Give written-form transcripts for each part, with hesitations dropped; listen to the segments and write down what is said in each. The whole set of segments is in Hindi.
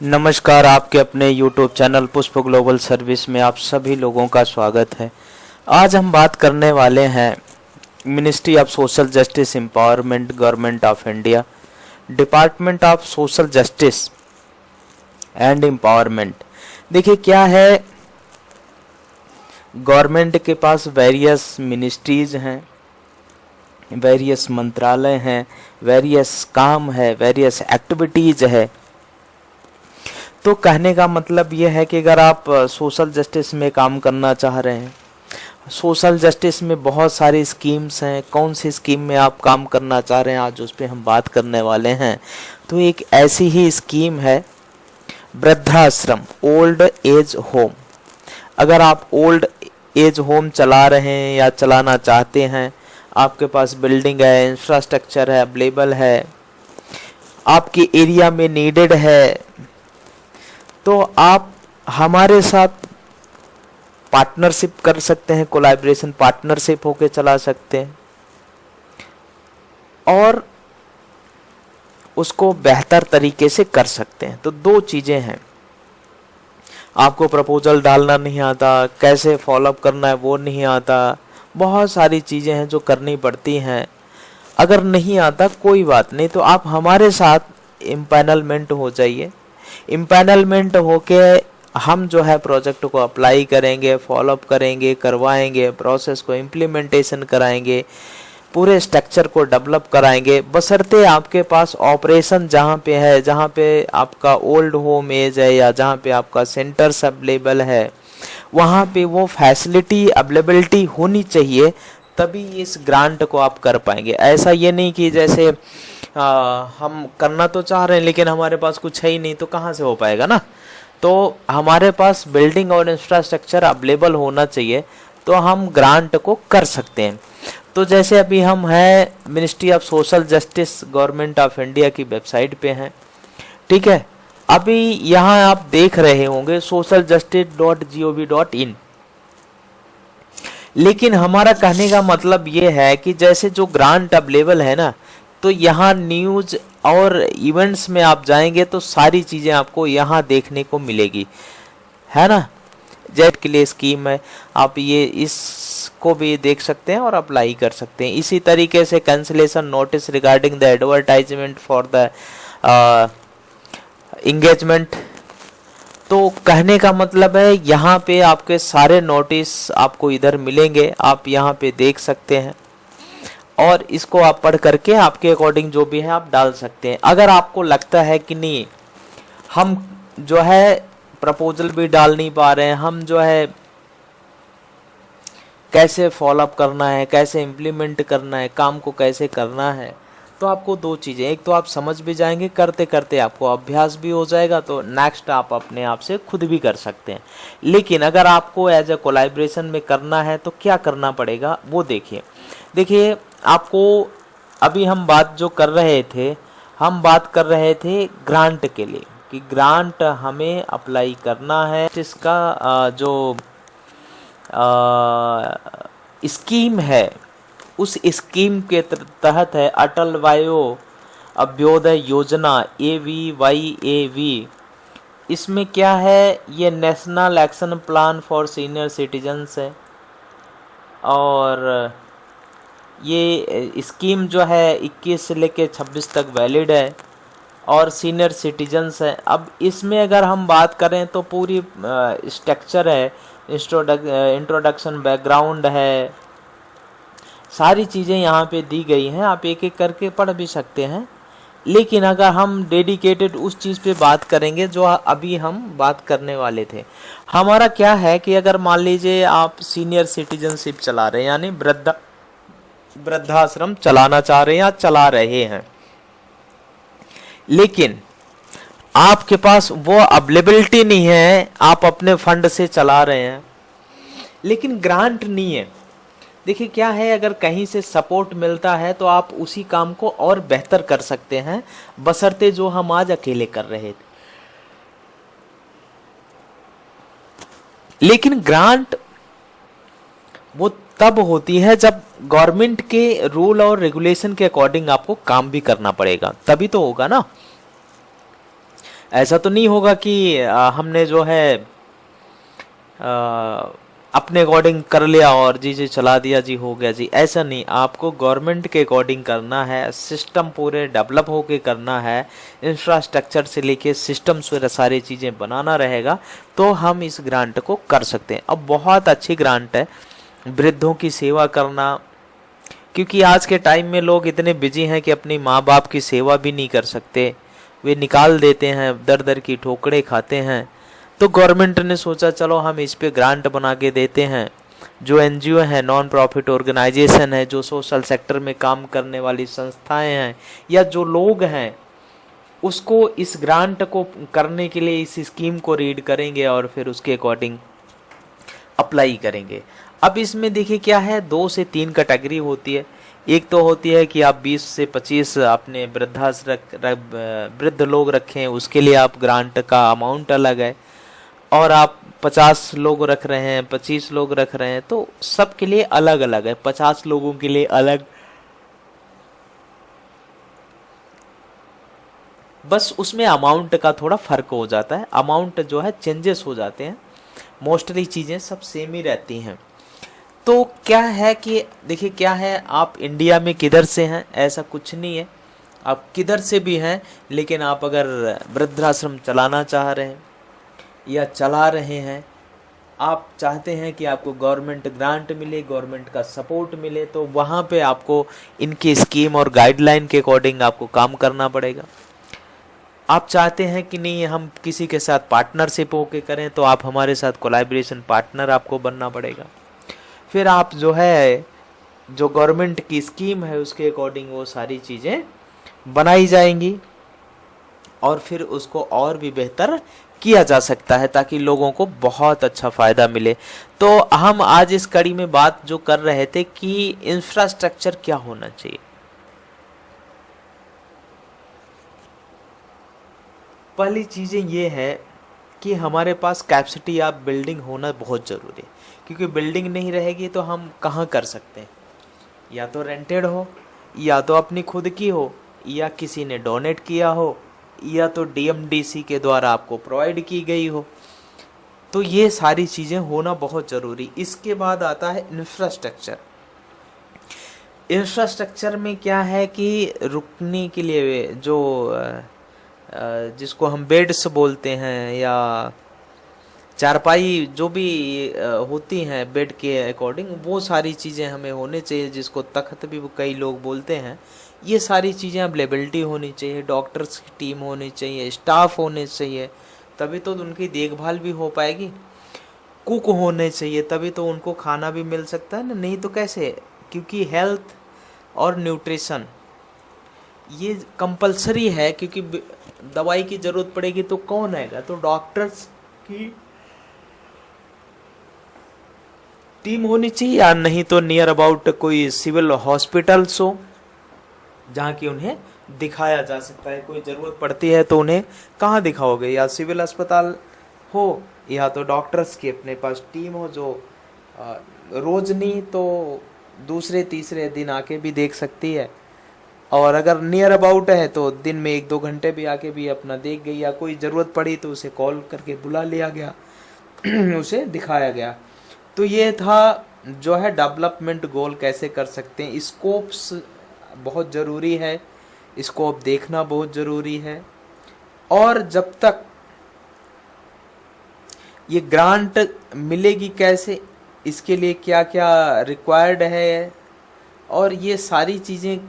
नमस्कार, आपके अपने YouTube चैनल पुष्प ग्लोबल सर्विस में आप सभी लोगों का स्वागत है। आज हम बात करने वाले हैं ministry of social justice empowerment, government of India, department of social justice and empowerment. देखिए क्या है, गवर्नमेंट के पास वेरियस मिनिस्ट्रीज हैं, वेरियस मंत्रालय हैं, वेरियस काम है, वेरियस एक्टिविटीज है। तो कहने का मतलब ये है कि अगर आप सोशल जस्टिस में काम करना चाह रहे हैं, सोशल जस्टिस में बहुत सारी स्कीम्स हैं, कौन सी स्कीम में आप काम करना चाह रहे हैं, आज उस पर हम बात करने वाले हैं। तो एक ऐसी ही स्कीम है वृद्धाश्रम, ओल्ड एज होम। अगर आप ओल्ड एज होम चला रहे हैं या चलाना चाहते हैं, आपके पास बिल्डिंग है, इंफ्रास्ट्रक्चर है, अवेलेबल है, आपके एरिया में नीडेड है, तो आप हमारे साथ पार्टनरशिप कर सकते हैं, कोलैबोरेशन पार्टनरशिप होके चला सकते हैं और उसको बेहतर तरीके से कर सकते हैं। तो दो चीजें हैं, आपको प्रपोजल डालना नहीं आता, कैसे फॉलोअप करना है वो नहीं आता, बहुत सारी चीजें हैं जो करनी पड़ती हैं। अगर नहीं आता कोई बात नहीं, तो आप हमारे साथ इम्पैनलमेंट हो जाइए। इम्पैनलमेंट होके हम जो है प्रोजेक्ट को अप्लाई करेंगे, फॉलोअप करेंगे, करवाएंगे, प्रोसेस को इम्प्लीमेंटेशन कराएंगे, पूरे स्ट्रक्चर को डेवलप कराएंगे, बशर्ते आपके पास ऑपरेशन जहाँ पे है, जहाँ पे आपका ओल्ड होम एज है या जहाँ पे आपका सेंटर्स अवेलेबल है, वहाँ पे वो फैसिलिटी अवेलेबिलिटी होनी चाहिए, तभी इस ग्रांट को आप कर पाएंगे। ऐसा ये नहीं कि जैसे हम करना तो चाह रहे हैं लेकिन हमारे पास कुछ है ही नहीं, तो कहाँ से हो पाएगा ना। तो हमारे पास बिल्डिंग और इंफ्रास्ट्रक्चर अवेलेबल होना चाहिए, तो हम ग्रांट को कर सकते हैं। तो जैसे अभी हम हैं ministry of social justice government of India की वेबसाइट पे हैं, ठीक है। अभी यहाँ आप देख रहे होंगे socialjustice.gov.in। लेकिन हमारा कहने का मतलब ये है कि जैसे जो ग्रांट अवेलेबल है ना, तो यहाँ न्यूज और इवेंट्स में आप जाएंगे तो सारी चीजें आपको यहाँ देखने को मिलेगी, है ना। जेट के लिए स्कीम है, आप ये इसको भी देख सकते हैं और अप्लाई कर सकते हैं। इसी तरीके से cancellation notice regarding the advertisement for the engagement. तो कहने का मतलब है यहाँ पे आपके सारे नोटिस आपको इधर मिलेंगे, आप यहाँ पे देख सकते हैं और इसको आप पढ़ करके आपके अकॉर्डिंग जो भी है आप डाल सकते हैं। अगर आपको लगता है कि नहीं, हम जो है प्रपोजल भी डाल नहीं पा रहे हैं, हम जो है कैसे फॉलोअप करना है, कैसे इम्प्लीमेंट करना है, काम को कैसे करना है, तो आपको दो चीज़ें, एक तो आप समझ भी जाएंगे, करते करते आपको अभ्यास भी हो जाएगा, तो नेक्स्ट आप अपने आप से खुद भी कर सकते हैं। लेकिन अगर आपको एज ए कोलैबोरेशन में करना है तो क्या करना पड़ेगा वो देखिए आपको अभी हम बात जो कर रहे थे, हम बात कर रहे थे ग्रांट के लिए कि ग्रांट हमें अप्लाई करना है। इसका जो स्कीम है, उस स्कीम के तहत है अटल वायो अभ्योदय योजना, AVYAV। इसमें क्या है, ये national action plan for senior citizens है और ये स्कीम जो है 21 से लेके 26 तक वैलिड है और सीनियर सिटीजन्स है। अब इसमें अगर हम बात करें तो पूरी स्ट्रक्चर है, इंट्रोडक्शन, बैकग्राउंड है, सारी चीज़ें यहाँ पे दी गई हैं, आप एक एक करके पढ़ भी सकते हैं। लेकिन अगर हम डेडिकेटेड उस चीज़ पे बात करेंगे जो अभी हम बात करने वाले थे, हमारा क्या है कि अगर मान लीजिए आप सीनियर सिटीजनशिप चला रहे हैं, यानी वृद्धाश्रम चलाना चाह रहे हैं या चला रहे हैं, लेकिन आपके पास वो अवेलेबिलिटी नहीं है, आप अपने फंड से चला रहे हैं लेकिन ग्रांट नहीं है। देखिए क्या है, अगर कहीं से सपोर्ट मिलता है तो आप उसी काम को और बेहतर कर सकते हैं, बशर्ते जो हम आज अकेले कर रहे थे। लेकिन ग्रांट वो तब होती है जब गवर्नमेंट के रूल और रेगुलेशन के अकॉर्डिंग आपको काम भी करना पड़ेगा, तभी तो होगा ना। ऐसा तो नहीं होगा कि हमने जो है अपने अकॉर्डिंग कर लिया और जी जी चला दिया जी हो गया जी, ऐसा नहीं। आपको गवर्नमेंट के अकॉर्डिंग करना है, सिस्टम पूरे डेवलप होके करना है, इंफ्रास्ट्रक्चर से लेके सिस्टम से सारी चीज़ें बनाना रहेगा, तो हम इस ग्रांट को कर सकते हैं। अब बहुत अच्छी ग्रांट है वृद्धों की सेवा करना, क्योंकि आज के टाइम में लोग इतने बिजी हैं कि अपनी माँ बाप की सेवा भी नहीं कर सकते, वे निकाल देते हैं, दर दर की ठोकरें खाते हैं। तो गवर्नमेंट ने सोचा चलो हम इस पे ग्रांट बना के देते हैं। जो एनजीओ है, नॉन प्रॉफिट ऑर्गेनाइजेशन है, जो सोशल सेक्टर में काम करने वाली संस्थाएं हैं या जो लोग हैं, उसको इस ग्रांट को करने के लिए इस स्कीम को रीड करेंगे और फिर उसके अकॉर्डिंग अप्लाई करेंगे। अब इसमें देखिए क्या है, 2 से 3 कैटेगरी होती है। एक तो होती है कि आप 20 से 25 अपने वृद्ध लोग रखें, उसके लिए आप ग्रांट का अमाउंट अलग है, और आप 50 लोग रख रहे हैं, 25 लोग रख रहे हैं, तो सबके लिए अलग अलग है। 50 लोगों के लिए अलग, बस उसमें अमाउंट का थोड़ा फर्क हो जाता है, अमाउंट जो है चेंजेस हो जाते हैं, मोस्टली चीज़ें सब सेम ही रहती हैं। तो क्या है कि देखिए क्या है, आप इंडिया में किधर से हैं ऐसा कुछ नहीं है, आप किधर से भी हैं, लेकिन आप अगर वृद्धाश्रम चलाना चाह रहे हैं या चला रहे हैं, आप चाहते हैं कि आपको गवर्नमेंट ग्रांट मिले, गवर्नमेंट का सपोर्ट मिले, तो वहाँ पे आपको इनकी स्कीम और गाइडलाइन के अकॉर्डिंग आपको काम करना पड़ेगा। आप चाहते हैं कि नहीं हम किसी के साथ पार्टनरशिप होके करें, तो आप हमारे साथ कोलैबोरेशन पार्टनर आपको बनना पड़ेगा। फिर आप जो है, जो गवर्नमेंट की स्कीम है उसके अकॉर्डिंग वो सारी चीज़ें बनाई जाएंगी और फिर उसको और भी बेहतर किया जा सकता है ताकि लोगों को बहुत अच्छा फ़ायदा मिले। तो हम आज इस कड़ी में बात जो कर रहे थे कि इंफ्रास्ट्रक्चर क्या होना चाहिए। पहली चीज़ें ये है कि हमारे पास कैपेसिटी ऑफ बिल्डिंग होना बहुत ज़रूरी है, क्योंकि बिल्डिंग नहीं रहेगी तो हम कहाँ कर सकते हैं, या तो रेंटेड हो, या तो अपनी खुद की हो, या किसी ने डोनेट किया हो, या तो डीएमडीसी के द्वारा आपको प्रोवाइड की गई हो। तो ये सारी चीज़ें होना बहुत ज़रूरी। इसके बाद आता है इंफ्रास्ट्रक्चर। इंफ्रास्ट्रक्चर में क्या है कि रुकने के लिए जो जिसको हम बेड्स बोलते हैं या चारपाई जो भी होती हैं बेड के अकॉर्डिंग, वो सारी चीज़ें हमें होने चाहिए, जिसको तख्त भी कई लोग बोलते हैं। ये सारी चीज़ें अवेलेबिलिटी होनी चाहिए, डॉक्टर्स की टीम होनी चाहिए, स्टाफ होने चाहिए, तभी तो उनकी देखभाल भी हो पाएगी। कुक होने चाहिए, तभी तो उनको खाना भी मिल सकता है ना, नहीं तो कैसे, क्योंकि हेल्थ और न्यूट्रिशन ये कंपलसरी है, क्योंकि दवाई की ज़रूरत पड़ेगी तो कौन आएगा, तो डॉक्टर्स की टीम होनी चाहिए, या नहीं तो नियर अबाउट कोई सिविल हॉस्पिटल्स हो जहाँ की उन्हें दिखाया जा सकता है। कोई ज़रूरत पड़ती है तो उन्हें कहाँ दिखाओगे, या सिविल अस्पताल हो, या तो डॉक्टर्स की अपने पास टीम हो जो रोज़ नहीं तो दूसरे तीसरे दिन आके भी देख सकती है, और अगर नियर अबाउट है तो दिन में 1-2 घंटे भी आके भी अपना देख गई, या कोई ज़रूरत पड़ी तो उसे कॉल करके बुला लिया गया उसे दिखाया गया। तो ये था जो है डेवलपमेंट गोल कैसे कर सकते हैं। स्कोप्स बहुत ज़रूरी है, स्कोप देखना बहुत ज़रूरी है, और जब तक ये ग्रांट मिलेगी कैसे, इसके लिए क्या क्या रिक्वायर्ड है, और ये सारी चीज़ें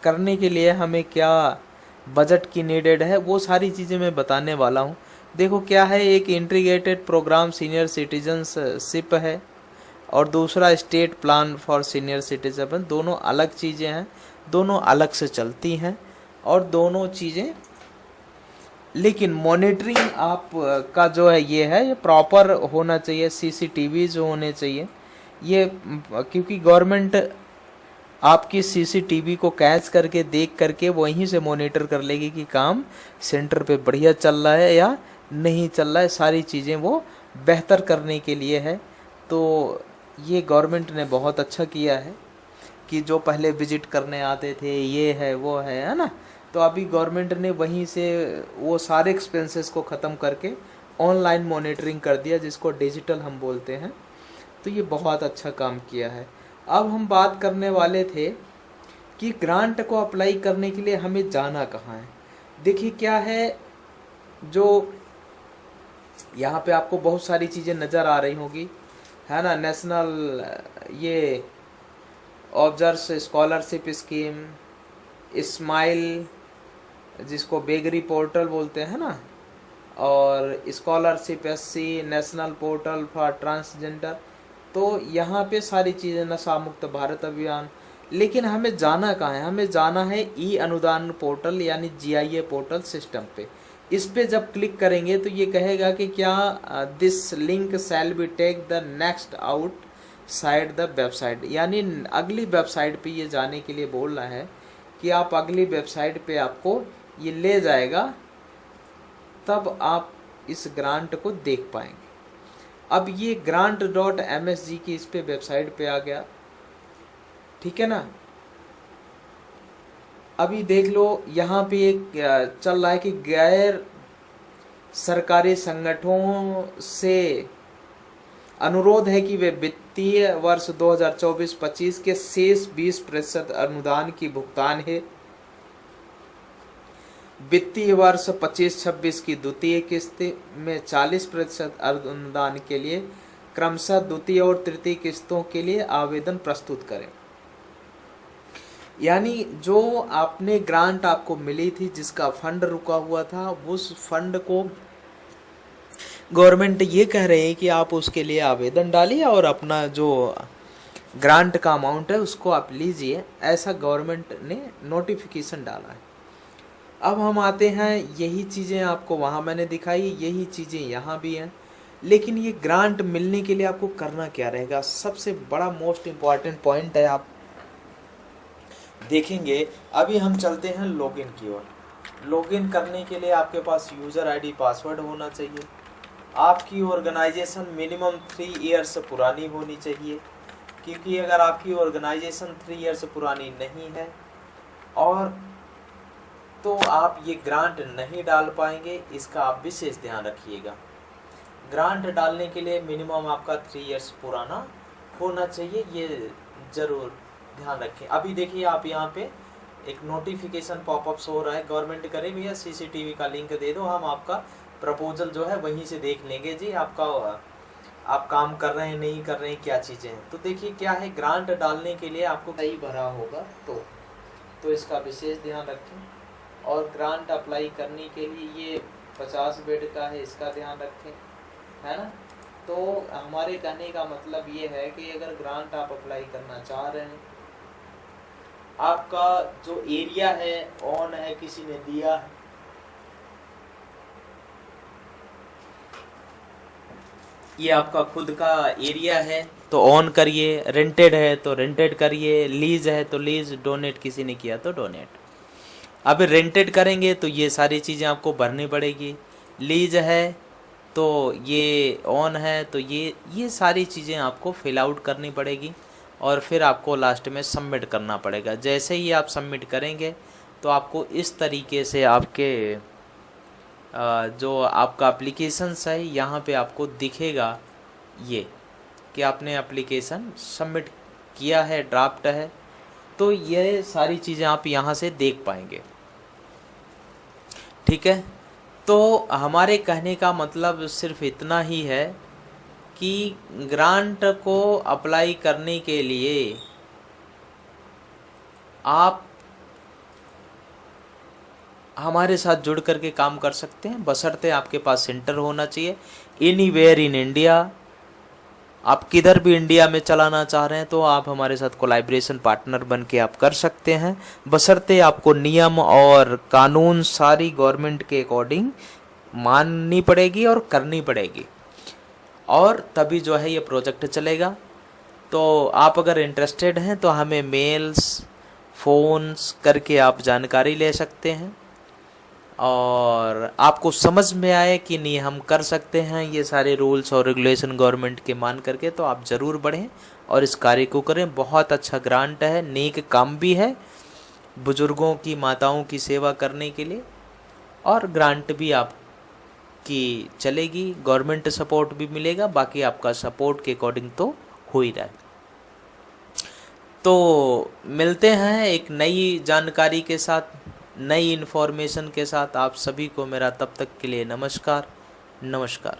करने के लिए हमें क्या बजट की नीडेड है, वो सारी चीज़ें मैं बताने वाला हूँ। देखो क्या है, एक इंटीग्रेटेड प्रोग्राम सीनियर सिटीजनशिप है और दूसरा state plan for senior citizen. दोनों अलग चीज़ें हैं, दोनों अलग से चलती हैं, और दोनों चीज़ें, लेकिन मॉनिटरिंग आप का जो है ये प्रॉपर होना चाहिए। सीसीटीवी जो होने चाहिए ये, क्योंकि गवर्नमेंट आपकी सीसीटीवी को कैच करके देख करके वहीं से मॉनिटर कर लेगी कि काम सेंटर पे बढ़िया चल रहा है या नहीं चल रहा है। सारी चीज़ें वो बेहतर करने के लिए है। तो ये गवर्नमेंट ने बहुत अच्छा किया है कि जो पहले विजिट करने आते थे, ये है वो है ना, तो अभी गवर्नमेंट ने वहीं से वो सारे एक्सपेंसेस को ख़त्म करके ऑनलाइन मॉनिटरिंग कर दिया, जिसको डिजिटल हम बोलते हैं। तो ये बहुत अच्छा काम किया है। अब हम बात करने वाले थे कि ग्रांट को अप्लाई करने के लिए हमें जाना कहाँ है। देखिए क्या है, जो यहाँ पे आपको बहुत सारी चीज़ें नज़र आ रही होगी, है ना। नेशनल ये ऑब्जर्स स्कॉलरशिप स्कीम, स्माइल जिसको बेगरी पोर्टल बोलते हैं ना, और scholarship SC, national portal for transgender. तो यहाँ पे सारी चीज़ें, नशा मुक्त भारत अभियान। लेकिन हमें जाना कहाँ है? हमें जाना है ई अनुदान पोर्टल यानी GIA पोर्टल सिस्टम पे। इस पे जब क्लिक करेंगे तो ये कहेगा कि क्या this link shall be take the next outside the website, यानी अगली वेबसाइट पे ये जाने के लिए बोल रहा है कि आप अगली वेबसाइट पे आपको ये ले जाएगा, तब आप इस ग्रांट को देख पाएंगे। अब ये grant.msg की इस पे वेबसाइट पे आ गया, ठीक है ना। अभी देख लो यहाँ पे एक चल रहा है कि गैर सरकारी संगठनों से अनुरोध है कि वे वित्तीय वर्ष 2024-25 के शेष 20% अनुदान की भुगतान है वित्तीय वर्ष 25-26 की द्वितीय किस्त में 40% अनुदान के लिए क्रमशः द्वितीय और तृतीय किस्तों के लिए आवेदन प्रस्तुत करें। यानी जो आपने ग्रांट आपको मिली थी, जिसका फंड रुका हुआ था, उस फंड को गवर्नमेंट ये कह रहे हैं कि आप उसके लिए आवेदन डालिए और अपना जो ग्रांट का अमाउंट है उसको आप लीजिए। ऐसा गवर्नमेंट ने नोटिफिकेशन डाला है। अब हम आते हैं, यही चीज़ें आपको वहाँ मैंने दिखाई, यही चीज़ें यहाँ भी हैं। लेकिन ये ग्रांट मिलने के लिए आपको करना क्या रहेगा? सबसे बड़ा मोस्ट इम्पॉर्टेंट पॉइंट है, आप देखेंगे। अभी हम चलते हैं लॉगिन की ओर। लॉगिन करने के लिए आपके पास यूज़र आईडी पासवर्ड होना चाहिए। आपकी ऑर्गेनाइजेशन मिनिमम 3 ईयर्स पुरानी होनी चाहिए, क्योंकि अगर आपकी ऑर्गेनाइजेशन 3 ईयर्स पुरानी नहीं है और तो आप ये ग्रांट नहीं डाल पाएंगे। इसका आप विशेष ध्यान रखिएगा। ग्रांट डालने के लिए मिनिमम आपका 3 ईयर्स पुराना होना चाहिए, ये ज़रूर ध्यान रखें। अभी देखिए आप यहाँ पे एक नोटिफिकेशन पॉपअप्स हो रहा है, गवर्नमेंट करे भैया CCTV का लिंक दे दो, हम आपका प्रपोजल जो है वहीं से देख लेंगे जी, आपका आप काम कर रहे हैं नहीं कर रहे हैं, क्या चीज़ें हैं। तो देखिए क्या है, ग्रांट डालने के लिए आपको सही भरा होगा तो इसका विशेष ध्यान रखें। और ग्रांट अप्लाई करने के लिए ये 50 बेड का है, इसका ध्यान रखें, है ना। तो हमारे कहने का मतलब ये है कि अगर ग्रांट आप अप्लाई करना चाह रहे हैं, आपका जो एरिया है ऑन है, किसी ने दिया है, ये आपका खुद का एरिया है तो ऑन करिए, रेंटेड है तो रेंटेड करिए, लीज है तो लीज, डोनेट किसी ने किया तो डोनेट। अब रेंटेड करेंगे तो ये सारी चीज़ें आपको भरनी पड़ेगी। लीज है तो ये, ऑन है तो ये सारी चीज़ें आपको फिल आउट करनी पड़ेगी और फिर आपको लास्ट में सबमिट करना पड़ेगा। जैसे ही आप सबमिट करेंगे तो आपको इस तरीके से आपके जो आपका एप्लीकेशंस है यहाँ पे आपको दिखेगा ये कि आपने एप्लीकेशन सबमिट किया है, ड्राफ्ट है। तो ये सारी चीज़ें आप यहाँ से देख पाएंगे, ठीक है। तो हमारे कहने का मतलब सिर्फ इतना ही है कि ग्रांट को अप्लाई करने के लिए आप हमारे साथ जुड़ करके काम कर सकते हैं, बशर्ते आपके पास सेंटर होना चाहिए एनीवेयर इन इंडिया। आप किधर भी इंडिया में चलाना चाह रहे हैं तो आप हमारे साथ कोलैबोरेशन पार्टनर बन के आप कर सकते हैं, बशर्ते आपको नियम और कानून सारी गवर्नमेंट के अकॉर्डिंग माननी पड़ेगी और करनी पड़ेगी, और तभी जो है ये प्रोजेक्ट चलेगा। तो आप अगर इंटरेस्टेड हैं तो हमें मेल्स, फ़ोन्स करके आप जानकारी ले सकते हैं, और आपको समझ में आए कि नहीं हम कर सकते हैं ये सारे रूल्स और रेगुलेशन गवर्नमेंट के मान करके, तो आप ज़रूर बढ़ें और इस कार्य को करें। बहुत अच्छा ग्रांट है, नेक काम भी है बुजुर्गों की, माताओं की सेवा करने के लिए, और ग्रांट भी आपकी चलेगी, गवर्नमेंट सपोर्ट भी मिलेगा, बाकी आपका सपोर्ट के अकॉर्डिंग तो हो ही रहा है। तो मिलते हैं एक नई जानकारी के साथ, नई इन्फॉर्मेशन के साथ। आप सभी को मेरा तब तक के लिए नमस्कार।